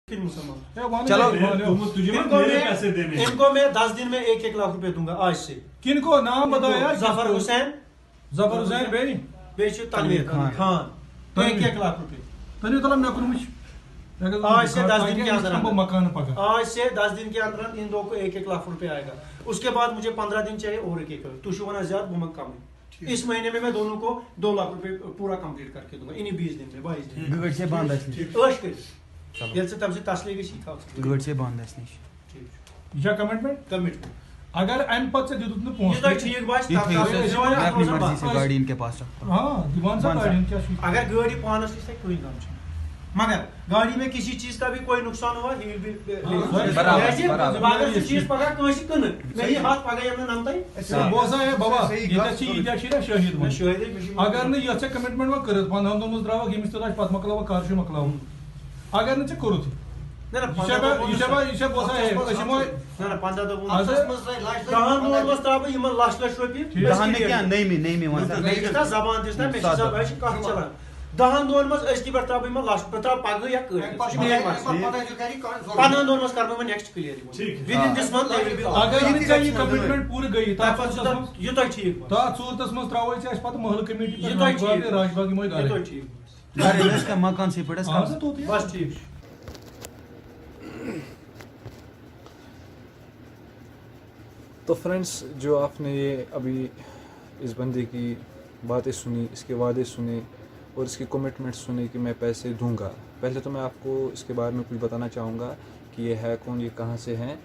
चलो इनको मैं 10 दिन में 1-1 लाख रुपए दूंगा आज से। किनको नाम बताओ यार? जफर हुसैन बेच तनवीर खान 1-1 लाख रुपए आज से 10 दिन के अंदर मकान पका। आज से 10 दिन के अंदर इन दो को 1-1 लाख रुपए आएगा। उसके बाद मुझे 15 दिन चाहिए और एक तुशुवना ज्यादा बुमक कम है। इस महीने में मैं दोनों को 2 लाख रुपए पूरा कंप्लीट करके दूंगा इन्हीं 20 दिन में 22 दिन गड़ से बांध से तब से तसली गई था गड़ से बांध यह कमिटमेंट अगर अन पद से दिदुत न पहुंच ये ठीक बात अपनी मर्जी से गाड़ी इनके पास रखता। हां दीवान सा गाड़ी क्या अगर गाड़ी पानस से कोई काम नहीं मगर गाड़ी में किसी चीज का भी कोई नुकसान हुआ ही विल बराबर अगर ये चीज पकड़ कोई कन नहीं हाथ पकड़ हमने नमताई बोसा है बाबा ये छी शहीद में शहीद अगर न ये कमिटमेंट व करत 15 दोन द्रावा गेमिस तलाश पात मकलावा कारशु मकलावा अगर न करू थी ना ये बोसा है अशमो ना 15 दो दहन दोन मस त्राब यम लाश रुपये दहन क्या नहीं में वहां जबान दिसना में सब है कह चला दहन दोन मस अस्की पर त्राब यम लाश पर त्राब पग या कर 15 दोन मस करबो next clear with in this month I will be अगर ये कमिटमेंट पूरी गई ता ये तो ठीक ता सूरतस मस त्रावल से पत महल कमेटी ये तो ठीक राजबाग मोय ये तो ठीक गाड़ी में इसका मकान से पड़े बस ठीक। तो फ्रेंड्स जो आपने ये अभी इस बंदे की बातें सुनी, इसके वादे सुने और इसकी कमिटमेंट सुनी कि मैं पैसे दूंगा। पहले तो मैं आपको इसके बारे में कुछ बताना चाहूँगा कि ये है कौन, ये कहाँ से हैं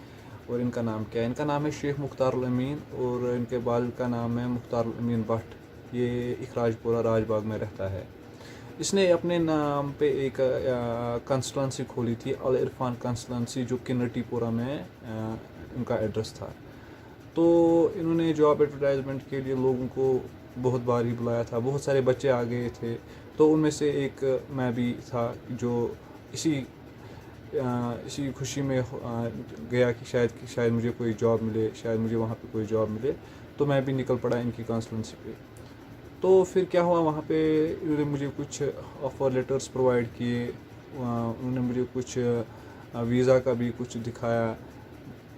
और इनका नाम क्या है। इनका नाम है शेख मुख्तारुल अमीन और इनके वालिद का नाम है मुख्तारुल अमीन भट्ट। ये इखराजपुरा राजबाग में रहता है। इसने अपने नाम पे एक कंसल्टेंसी खोली थी, अल इरफान कंसल्टेंसी, जो कि नटीपुरा में इनका एड्रेस था। तो इन्होंने जॉब एडवर्टाइजमेंट के लिए लोगों को बहुत बार ही बुलाया था, बहुत सारे बच्चे आ गए थे। तो उनमें से एक मैं भी था जो इसी खुशी में गया कि शायद मुझे कोई जॉब मिले, शायद मुझे वहाँ पे कोई जॉब मिले। तो मैं भी निकल पड़ा इनकी कंसल्टेंसी पे। तो फिर क्या हुआ, वहाँ पे उन्होंने मुझे कुछ ऑफ़र लेटर्स प्रोवाइड किए, उन्होंने मुझे कुछ वीज़ा का भी कुछ दिखाया,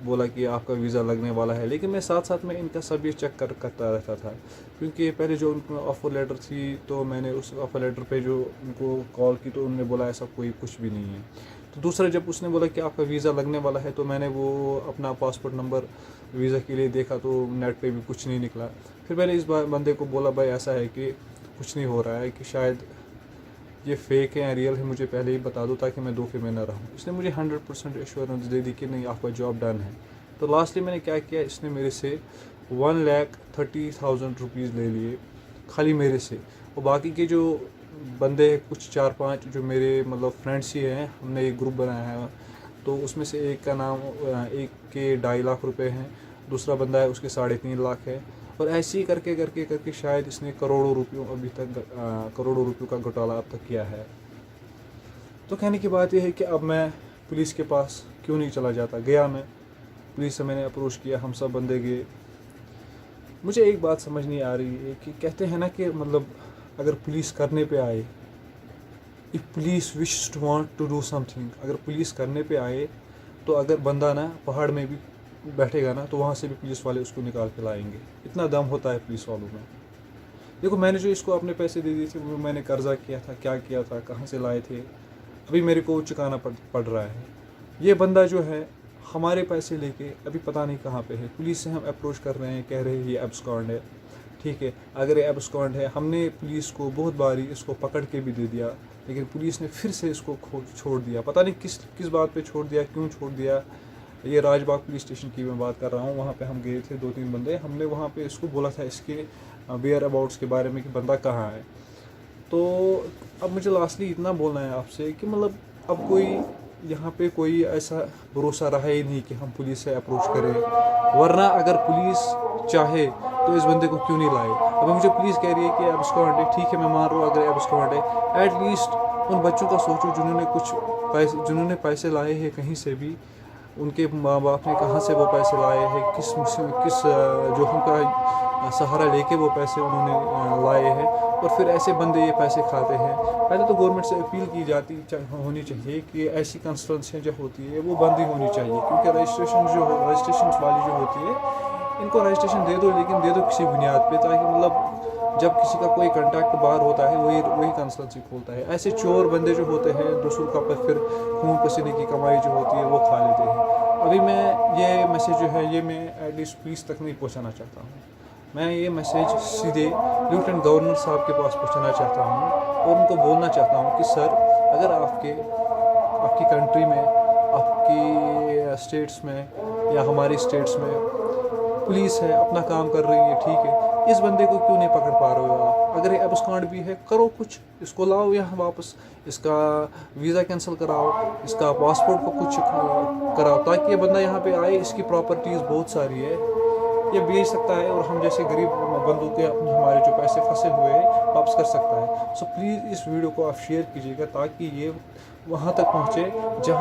बोला कि आपका वीज़ा लगने वाला है। लेकिन मैं साथ साथ में इनका सब ये चेक करता रहता था, क्योंकि पहले जो उनको ऑफ़र लेटर थी तो मैंने उस ऑफ़र लेटर पे जो उनको कॉल की तो उन्होंने बोला ऐसा कोई कुछ भी नहीं है। तो दूसरा जब उसने बोला कि आपका वीज़ा लगने वाला है तो मैंने वो अपना पासपोर्ट नंबर वीज़ा के लिए देखा तो नेट पे भी कुछ नहीं निकला। फिर मैंने इस बंदे को बोला भाई ऐसा है कि कुछ नहीं हो रहा है, कि शायद ये फेक है या रियल है, मुझे पहले ही बता दो ताकि मैं धोखे में ना रहूँ। इसने मुझे 100% एश्योरेंस दे दी कि नहीं आपका जॉब डन है। तो लास्टली मैंने क्या किया, इसने मेरे से 1,30,000 रुपीज़ ले लिए खाली मेरे से। और बाकी के जो बंदे कुछ 4-5 जो मेरे मतलब फ्रेंड्स ही हैं, हमने एक ग्रुप बनाया है। तो उसमें से एक का नाम एक के 2.5 लाख रुपए हैं, दूसरा बंदा है उसके 3.5 लाख है। और ऐसे ही करके शायद इसने करोड़ों रुपयों का घोटाला अब तक किया है। तो कहने की बात यह है कि अब मैं पुलिस के पास क्यों नहीं चला जाता। गया मैं पुलिस से, मैंने अप्रोच किया, हम सब बंदे गए। मुझे एक बात समझ नहीं आ रही है कि कहते हैं ना कि मतलब अगर पुलिस करने पे आए, if police wish to want to do something, अगर पुलिस करने पे आए तो अगर बंदा ना पहाड़ में भी बैठेगा ना तो वहाँ से भी पुलिस वाले उसको निकाल के लाएंगे। इतना दम होता है पुलिस वालों में। देखो मैंने जो इसको अपने पैसे दे दिए थे वो मैंने कर्जा किया था, क्या किया था, कहाँ से लाए थे, अभी मेरे को चुकाना पड़ रहा है। ये बंदा जो है हमारे पैसे लेके अभी पता नहीं कहाँ पे है। पुलिस से हम अप्रोच कर रहे हैं, कह रहे हैं ये एब्सकॉन्ड है। ठीक है, अगर ये एब्सकॉन्ड है, हमने पुलिस को बहुत बारी इसको पकड़ के भी दे दिया, लेकिन पुलिस ने फिर से इसको छोड़ दिया। पता नहीं किस बात पे छोड़ दिया, क्यों छोड़ दिया। ये राजबाग पुलिस स्टेशन की मैं बात कर रहा हूँ। वहाँ पे हम गए थे 2-3 बंदे, हमने वहाँ पे इसको बोला था इसके वेयर अबाउट्स के बारे में कि बंदा कहाँ है। तो अब मुझे लास्टली इतना बोलना है आपसे कि मतलब अब कोई यहाँ पे कोई ऐसा भरोसा रहा ही नहीं कि हम पुलिस से अप्रोच करें, वरना अगर पुलिस चाहे तो इस बंदे को क्यों नहीं लाए। अभी मुझे पुलिस कह रही है कि एब्सकॉन्ड है, ठीक है मैं मान रहा हूँ अगर एब्सकॉन्ड है, एटलीस्ट उन बच्चों का सोचो जिन्होंने पैसे लाए हैं कहीं से भी, उनके माँ बाप ने कहाँ से वो पैसे लाए हैं, किस जोखिम का सहारा लेके वो पैसे उन्होंने लाए हैं, और फिर ऐसे बंदे ये पैसे खाते हैं। पहले तो गवर्नमेंट से अपील की होनी चाहिए कि ऐसी कंसल्टेंसियाँ जो होती है वो बंद ही होनी चाहिए, क्योंकि रजिस्ट्रेशन वाली जो होती है, इनको रजिस्ट्रेशन दे दो, लेकिन दे दो किसी बुनियाद पे, ताकि मतलब जब किसी का कोई कंटैक्ट बाहर होता है वही कंसल्टेंसी खोलता है। ऐसे चोर बंदे जो होते हैं दूसरों का फिर खून पसीने की कमाई जो होती है वो खा लेते हैं। अभी मैं ये मैसेज जो है ये मैं एटलीस्ट पुलिस तक नहीं पहुंचाना चाहता हूँ, मैं ये मैसेज सीधे लेफ्टिनेंट गवर्नर साहब के पास पहुंचाना चाहता हूँ और उनको बोलना चाहता हूँ कि सर, अगर आपकी कंट्री में, आपकी स्टेट्स में या हमारी स्टेट्स में पुलिस है, अपना काम कर रही है, ठीक है, इस बंदे को क्यों नहीं पकड़ पा रहे हो आप? अगर ये एब्सकॉन्ड भी है, करो कुछ, इसको लाओ यहाँ वापस, इसका वीज़ा कैंसिल कराओ, इसका पासपोर्ट को कुछ कराओ, ताकि ये बंदा यहाँ पे आए, इसकी प्रॉपर्टीज़ बहुत सारी है, ये बेच सकता है और हम जैसे गरीब बंदों के हमारे जो पैसे फंसे हुए हैं वापस कर सकता है। सो प्लीज़ इस वीडियो को आप शेयर कीजिएगा ताकि ये वहाँ तक पहुँचे जहाँ